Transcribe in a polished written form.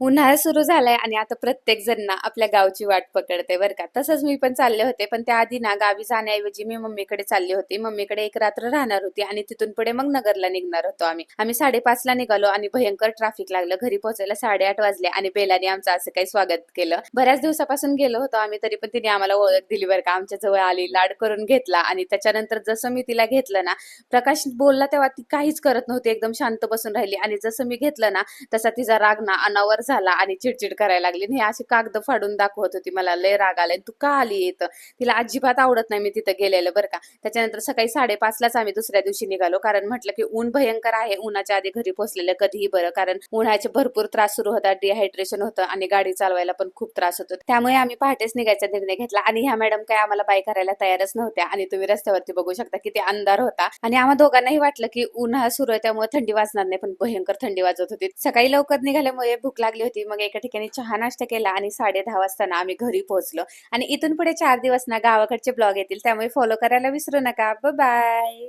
उन्हाळा सुरू झालाय आणि आता प्रत्येक जण ना आपल्या गावची वाट पकडते बरं का. तसंच मी पण चालले होते, पण त्याआधी ना गावी जाण्याऐवजी मी मम्मीकडे चालली होती. मम्मीकडे एक रात्र राहणार होती आणि तिथून पुढे मग नगरला निघणार होतो आम्ही. आम्ही 5:30 ला निघालो आणि भयंकर ट्रॅफिक लागलं. घरी पोहोचायला 8:30 वाजले आणि बेलाने आमचं असं काही स्वागत केलं. बऱ्याच दिवसापासून गेलो होतो आम्ही, तरी पण तिने आम्हाला ओळख दिली बरं का. आमच्या जवळ आली, लाड करून घेतला आणि त्याच्यानंतर जसं मी तिला घेतलं ना, प्रकाश बोलला तेव्हा ती काहीच करत नव्हती, एकदम शांत बसून राहिली आणि जसं मी घेतलं ना तसा तिचा राग ना अनावर झाला आणि चिडचिड करायला लागली. आणि हे अशी कागद फाडून दाखवत होती. मला लय राग आलाय, तू का आली इथं? तिला अजिबात आवडत नाही मी तिथं गेलेलं बरं का. त्याच्यानंतर सकाळी 5:30 लाच आम्ही दुसऱ्या दिवशी निघालो, कारण म्हटलं की ऊन भयंकर आहे. उन्हाच्या आधी घरी पोहोचलेलं कधीही बरं, कारण उन्हाचे भरपूर त्रास सुरू होता, डिहायड्रेशन होतं आणि गाडी चालवायला पण खूप त्रास होतो. त्यामुळे आम्ही पहाटेच निघायचा निर्णय घेतला आणि ह्या मॅडम काय आम्हाला बाय करायला तयारच नव्हत्या. आणि तुम्ही रस्त्यावरती बघू शकता किती अंधार होता आणि आम्हा दोघांनाही वाटलं की उन्हाळा सुरू आहे त्यामुळे थंडी वाजणार नाही, पण भयंकर थंडी वाजत होती. सकाळी लवकर निघाल्यामुळे भूक लागली होती. मग एका ठिकाणी चहा नाश्ता केला आणि 10:30 वाजता ना आम्ही घरी पोहोचलो. आणि इथून पुढे 4 दिवस ना गावाकडचे ब्लॉग येतील, त्यामुळे फॉलो करायला विसरू नका. Bye bye.